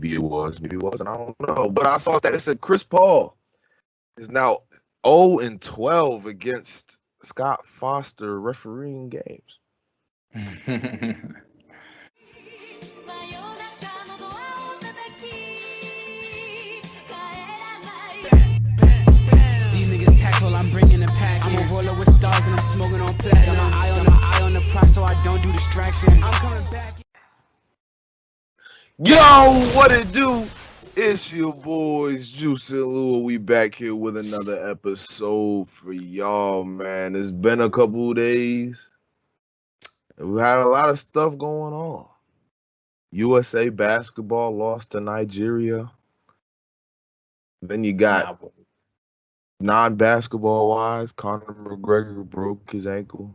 Maybe it was. Maybe it wasn't. I don't know. But I saw that it said Chris Paul is now 0-12 against Scott Foster refereeing games. These niggas tackle, I'm bringing the pack. I'm a roller with stars and I'm smoking on platinum. Got my eye on the prize so I don't do distractions. I'm coming back. Yo, what it do? It's your boys, Juice and Lua. We back here with another episode for y'all, man. It's been a couple of days. We had a lot of stuff going on. USA basketball lost to Nigeria. Then you got non-basketball wise, Conor McGregor broke his ankle.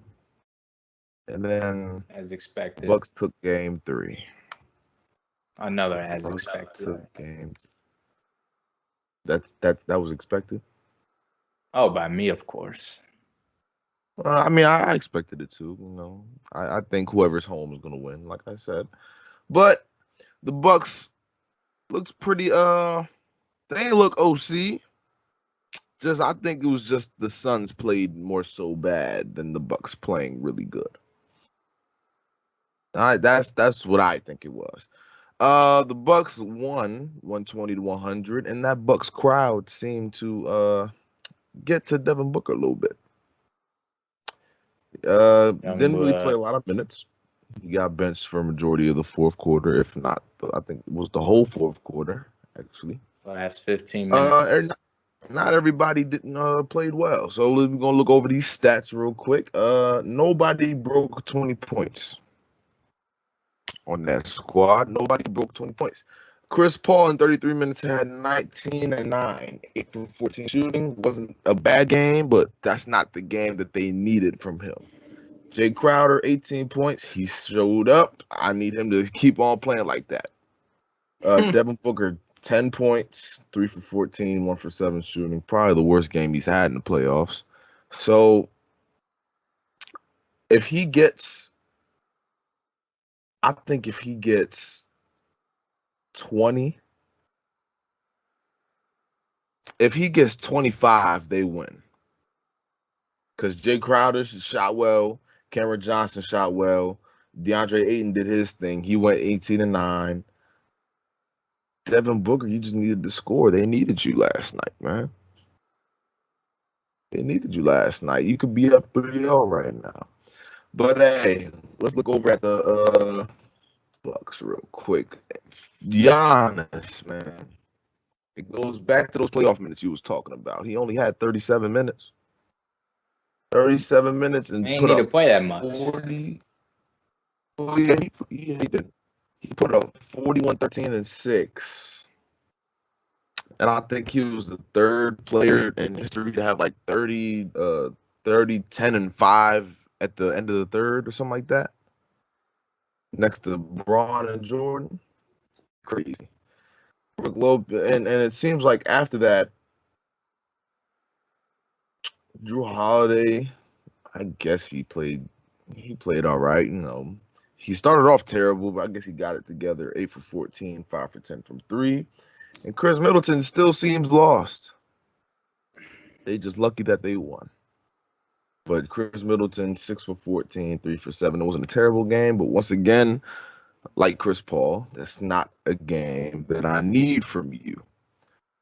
And then as expected, Bucks took game 3. Another as expected. Games. That was expected. Oh, by me, of course. I mean, I expected it too. You know, I think whoever's home is gonna win, like I said. But the Bucks looks pretty. They ain't look OC. Just I think it was just the Suns played more so bad than the Bucks playing really good. All right, that's what I think it was. The Bucks won 120-100, and that Bucks crowd seemed to get to Devin Booker a little bit. Didn't really play a lot of minutes. He got benched for a majority of the fourth quarter, if not, I think it was the whole fourth quarter, actually. Last 15 minutes. Not everybody didn't played well. So we're gonna look over these stats real quick. Nobody broke 20 points on that squad. Nobody broke 20 points. Chris Paul in 33 minutes had 19 and 9, 8 from 14 shooting. Wasn't a bad game, but that's not the game that they needed from him. Jay Crowder, 18 points. He showed up. I need him to keep on playing like that. Devin Booker, 10 points, 3 for 14, 1 for 7 shooting. Probably the worst game he's had in the playoffs. So if he gets 20, if he gets 25, they win. Because Jay Crowder shot well, Cameron Johnson shot well, Deandre Ayden did his thing. He went 18 and 9. Devin Booker, you just needed to score. They needed you last night, man. They needed you last night. You could be up 3-0 right now. But hey, let's look over at the Bucks real quick. Giannis, man. It goes back to those playoff minutes you was talking about. He only had 37 minutes. 37 minutes and ain't put need up to play that much. 40. Oh, yeah, he did. He put up 41, 13, and 6. And I think he was the third player in history to have like 30, 10, and 5 at the end of the third or something like that. Next to Braun and Jordan. Crazy. And it seems like after that, Drew Holiday, I guess he played all right, you know. He started off terrible, but I guess he got it together. 8 for 14, 5 for 10 from 3. And Chris Middleton still seems lost. They just lucky that they won. But Chris Middleton, 6 for 14, 3 for 7. It wasn't a terrible game, but once again, like Chris Paul, that's not a game that I need from you.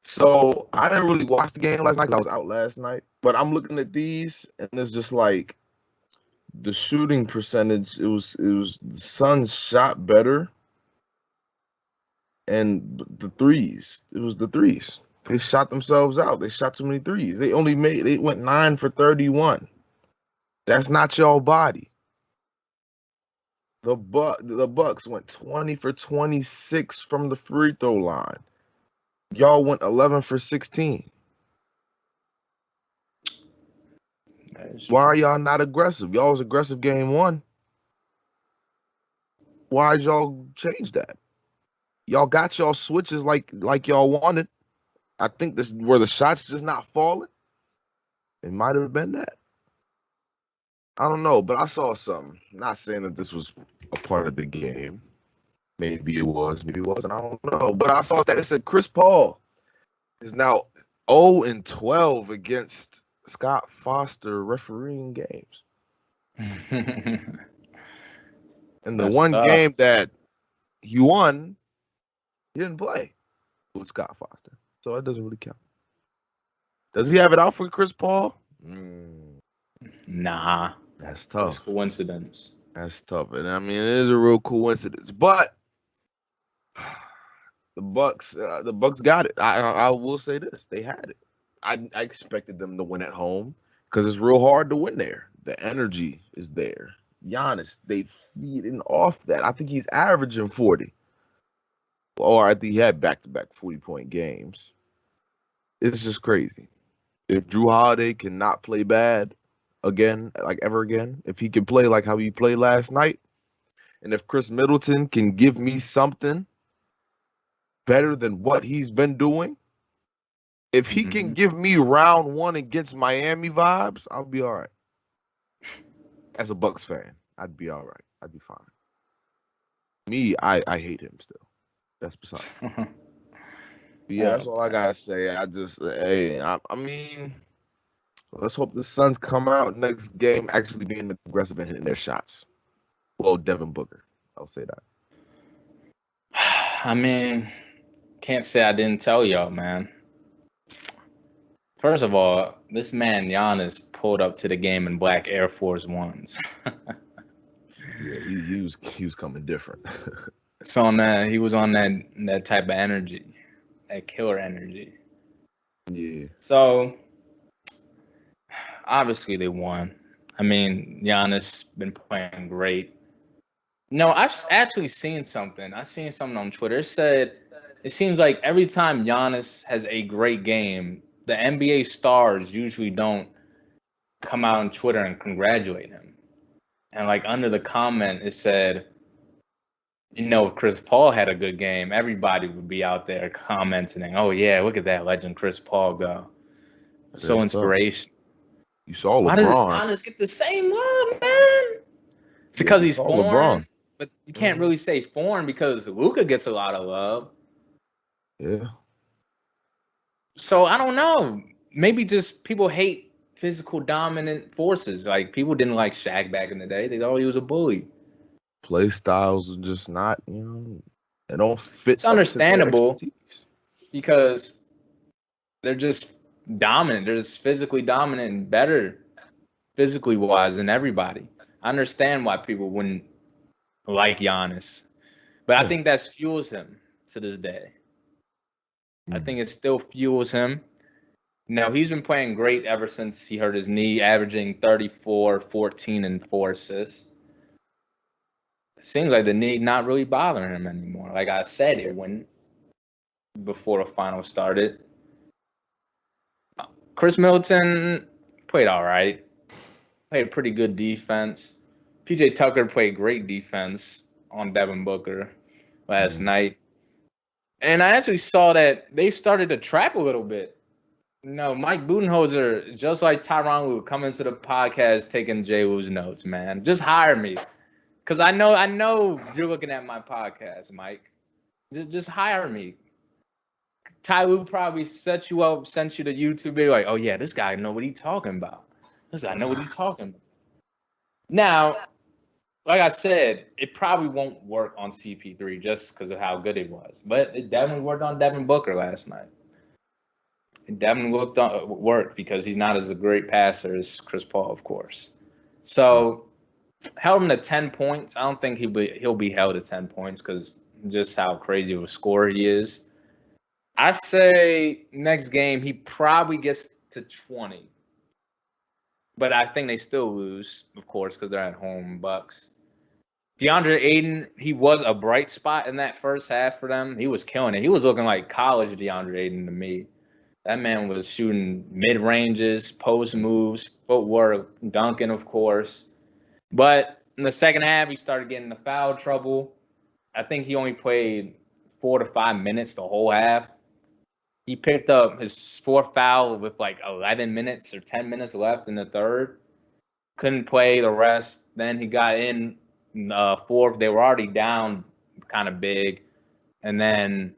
So I didn't really watch the game last night because I was out last night. But I'm looking at these, and it's just like the shooting percentage. It was the Suns shot better, and the threes. It was the threes. They shot themselves out. They shot too many threes. They went 9 for 31. That's not your body. The Bucks went 20 for 26 from the free throw line. Y'all went 11 for 16. Why are y'all not aggressive? Y'all was aggressive game 1. Why'd y'all change that? Y'all got y'all switches like y'all wanted. I think this were the shots just not falling. It might have been that. I don't know, but I saw something. Not saying that this was a part of the game, Maybe it was. Maybe it wasn't. I don't know. But I saw that it said Chris Paul is now 0-12 against Scott Foster refereeing games. And the That's one tough. game that he won, he didn't play with Scott Foster. So that doesn't really count. Does he have it out for Chris Paul? Nah. That's Just tough. coincidence. That's tough. And I mean, it is a real coincidence. But the Bucks got it. I will say this. They had it. I expected them to win at home because it's real hard to win there. The energy is there. Giannis, they feeding off that. I think he's averaging 40. Or I think he had back-to-back 40-point games. It's just crazy. If Drew Holiday cannot play bad again, like ever again, if he can play like how he played last night, and if Chris Middleton can give me something better than what he's been doing, if he can give me round one against Miami vibes, I'll be all right. As a Bucks fan, I'd be all right. I'd be fine. Me, I hate him still. That's beside. But yeah, that's all I gotta say. I mean, let's hope the Suns come out next game actually being aggressive and hitting their shots. Well, Devin Booker, I'll say that. I mean, can't say I didn't tell y'all, man. First of all, this man Giannis pulled up to the game in black Air Force Ones. Yeah, he was coming different. So on that, he was on that type of energy, that killer energy. Yeah. So obviously they won. I mean, Giannis been playing great. No, I've actually seen something. I seen something on Twitter. It said it seems like every time Giannis has a great game, the NBA stars usually don't come out on Twitter and congratulate him. And like under the comment, it said, if Chris Paul had a good game, everybody would be out there commenting, "Oh yeah, look at that legend Chris Paul go." So That's tough. inspiration. You saw Why does LeBron. Giannis get the same love, man? It's Yeah, because you he's saw LeBron. foreign, but you can't really say foreign because Luka gets a lot of love. Yeah. So I don't know. Maybe just people hate physical dominant forces. Like people didn't like Shaq back in the day. They thought he was a bully. Play styles are just not, they don't fit It's up to their understandable expertise. because they're just dominant. They're just physically dominant and better physically wise than everybody. I understand why people wouldn't like Giannis, but I Yeah. think that fuels him to this day. I Mm. think it still fuels him. No, he's been playing great ever since he hurt his knee, averaging 34, 14, and 4 assists. It seems like the knee not really bothering him anymore. Like I said, it wouldn't before the final started. Chris Middleton played all right. Played pretty good defense. PJ Tucker played great defense on Devin Booker last night. And I actually saw that they started to trap a little bit. Mike Budenholzer, just like Tyronn Lue, come into the podcast taking Jay Wu's notes, man. Just hire me. Because I know you're looking at my podcast, Mike. Just hire me. Ty Lue probably set you up, sent you to YouTube video like, oh yeah, this guy know what he's talking about. This guy know what he's talking about. Now, like I said, it probably won't work on CP3 just because of how good it was. But it definitely worked on Devin Booker last night. It definitely worked because he's not as a great passer as Chris Paul, of course. So held him to 10 points. I don't think he'll be held to 10 points because just how crazy of a scorer he is. I say next game he probably gets to 20. But I think they still lose, of course, because they're at home, Bucks. Deandre Ayden, he was a bright spot in that first half for them. He was killing it. He was looking like college Deandre Ayden to me. That man was shooting mid-ranges, post moves, footwork, dunking, of course. But in the second half, he started getting into foul trouble. I think he only played 4 to 5 minutes the whole half. He picked up his fourth foul with like 11 minutes or 10 minutes left in the third. Couldn't play the rest. Then he got in fourth. They were already down kind of big. And then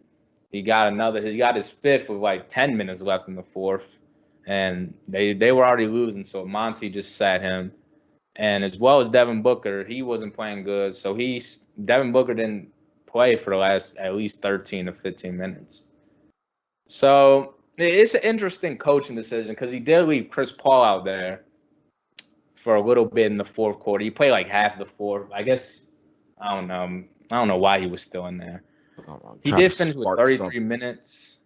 he got his fifth with like 10 minutes left in the fourth. And they were already losing, so Monty just sat him. And as well as Devin Booker, he wasn't playing good. So Devin Booker didn't play for the last at least 13 to 15 minutes. So it's an interesting coaching decision because he did leave Chris Paul out there for a little bit in the fourth quarter. He played like half the fourth. I guess I don't know. I don't know why he was still in there. He did finish with 33 minutes.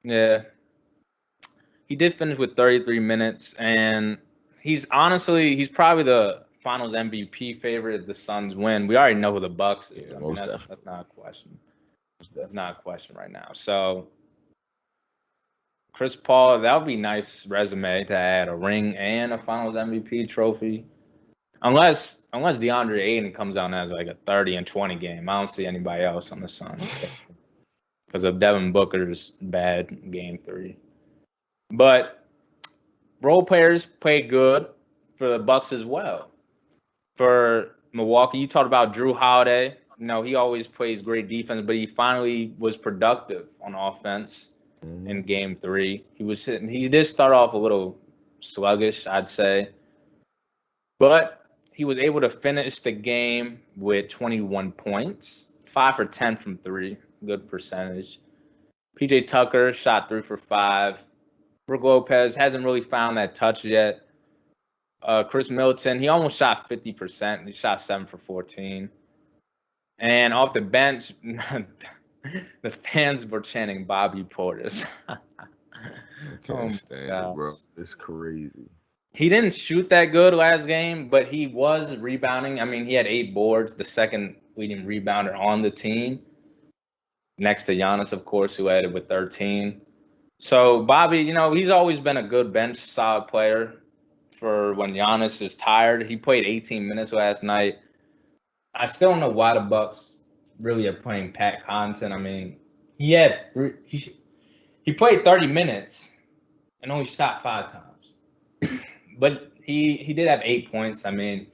Yeah. He did finish with 33 minutes, and he's probably the Finals MVP favorite if the Suns win. We already know who the Bucks is. Yeah, I mean, that's not a question. That's not a question right now. So Chris Paul, that would be a nice resume to add a ring and a Finals MVP trophy. Unless Deandre Ayden comes out and has like a 30 and 20 game. I don't see anybody else on the Suns because of Devin Booker's bad game 3. But role players played good for the Bucks as well. For Milwaukee, you talked about Drew Holiday. You know, he always plays great defense, but he finally was productive on offense in game 3. He did start off a little sluggish, I'd say. But he was able to finish the game with 21 points, 5 for 10 from 3, good percentage. PJ Tucker shot 3 for 5. Brook Lopez hasn't really found that touch yet. Chris Middleton, he almost shot 50%. He shot 7 for 14. And off the bench, the fans were chanting Bobby Portis. I can't stand it, bro. It's crazy. He didn't shoot that good last game, but he was rebounding. I mean, he had 8 boards, the second leading rebounder on the team. Next to Giannis, of course, who had it with 13. So Bobby, you know, he's always been a good bench solid player for when Giannis is tired. He played 18 minutes last night. I still don't know why the Bucks really are playing Pat Connaughton. I mean, he played 30 minutes and only shot 5 times. But he did have 8 points. I mean,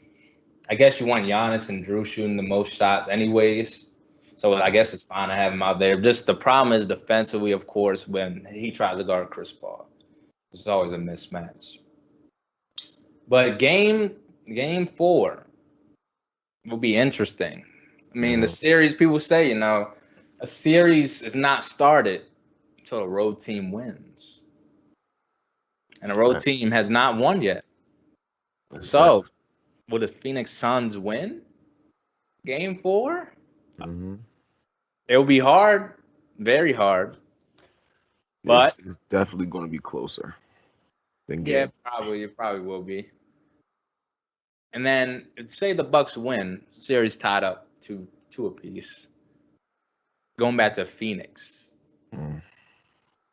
I guess you want Giannis and Drew shooting the most shots anyways. So I guess it's fine to have him out there. Just the problem is defensively, of course, when he tries to guard Chris Paul. It's always a mismatch. But game 4 will be interesting. I mean, the series, people say, you know, a series is not started until a road team wins. And a road team has not won yet. So, will the Phoenix Suns win game 4? It will be hard, very hard. But it's definitely going to be closer than game. Yeah, probably. It probably will be. And then, say the Bucks win, series tied up 2 apiece. Going back to Phoenix.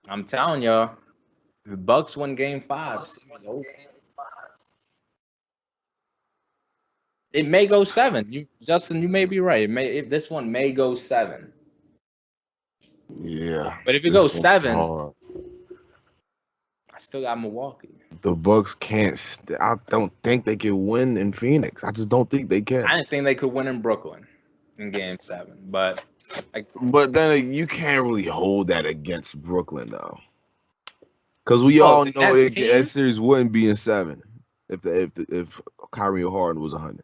I'm telling y'all, if the Bucks win game 5, it may go 7. Justin, you may be right. If this one may go 7. Yeah. But if it goes 7, I still got Milwaukee. The Bucks can't. I don't think they can win in Phoenix. I just don't think they can. I didn't think they could win in Brooklyn in game 7, but then you can't really hold that against Brooklyn though, because we all know that series wouldn't be in 7 if Kyrie Harden was 100.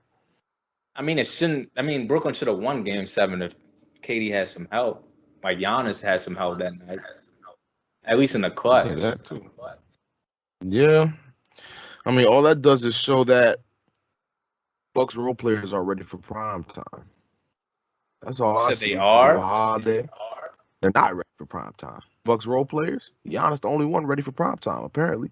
I mean, it shouldn't. I mean, Brooklyn should have won game 7 if KD had some help. Like Giannis had some help that night, at least in the clutch. Yeah, that too. Yeah, I mean, all that does is show that Bucks role players are ready for prime time. That's all I see. They are. They're not ready for prime time. Bucks role players, Giannis the only one ready for prime time, apparently.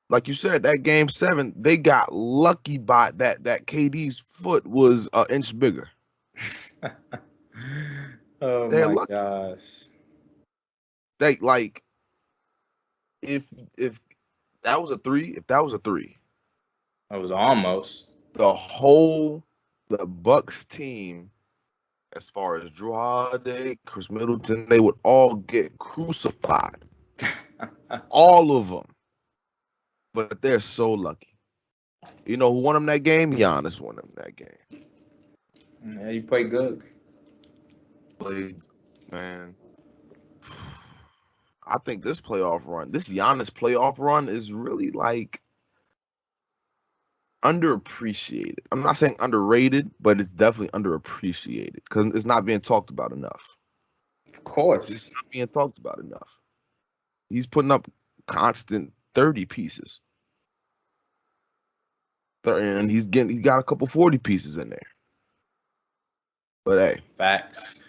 Like you said, that game 7, they got lucky by that KD's foot was an inch bigger. Oh my gosh. They like if that was a 3, it was almost the Bucks team, as far as Drew Holiday, Chris Middleton, they would all get crucified. All of them. But they're so lucky. You know who won them that game? Giannis won them that game. Yeah, you played good. Played, man. I think this Giannis playoff run is really like underappreciated. I'm not saying underrated, but it's definitely underappreciated because it's not being talked about enough. Of course. It's not being talked about enough. He's putting up constant 30 pieces. And he got a couple 40 pieces in there. But hey, Facts.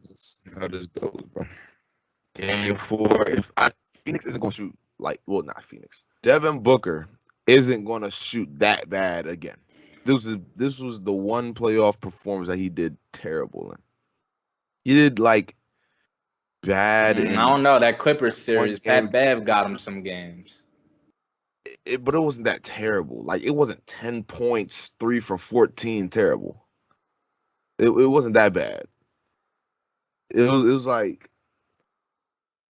let's see how this goes, bro. Game 4. Phoenix isn't going to shoot not Phoenix. Devin Booker isn't going to shoot that bad again. This was the one playoff performance that he did terrible in. He did like bad I in don't know. That Clippers one series, game, Pat Bev got him some games. but it wasn't that terrible. Like it wasn't 10 points, 3 for 14 terrible. It wasn't that bad. It was like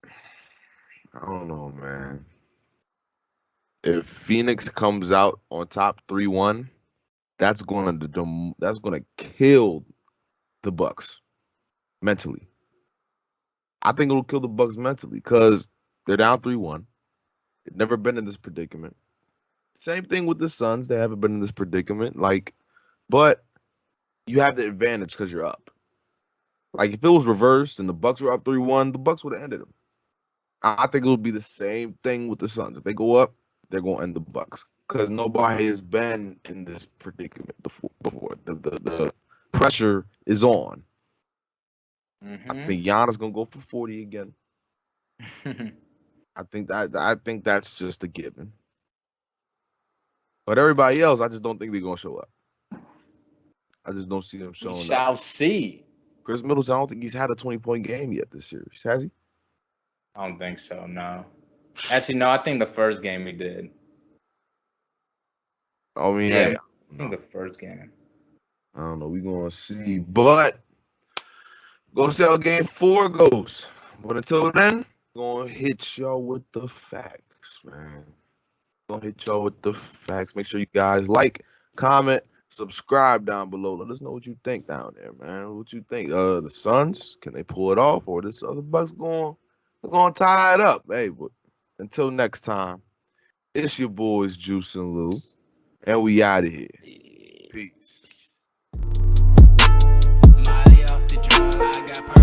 I don't know, man. If Phoenix comes out on top 3-1, that's gonna kill the Bucks mentally. I think it'll kill the Bucks mentally because they're down 3-1. They've never been in this predicament. Same thing with the Suns. They haven't been in this predicament. But you have the advantage because you're up. Like if it was reversed and the Bucks were up 3-1, the Bucks would have ended them. I think it will be the same thing with the Suns. If they go up, they're going to end the Bucks because nobody has been in this predicament before. The pressure is on. I think Giannis gonna go for 40 again. I think that's just a given. But everybody else, I just don't think they're gonna show up. I just don't see them We showing shall up. see. Chris Middleton, I don't think he's had a 20-point game yet this series, has he? I don't think so. No. Actually, no. I think the first game he did. I mean, Yeah, hey, I think the first game. I don't know. We're gonna see, but gonna see how game 4 goes. But until then, gonna hit y'all with the facts, man. Gonna hit y'all with the facts. Make sure you guys like, comment, subscribe down below. Let us know what you think down there, man. What you think? The Suns, can they pull it off, or this other Bucks gonna tie it up? Hey, but until next time, it's your boys Juice and Lou, and we out of here. Peace. Molly off the drug, I got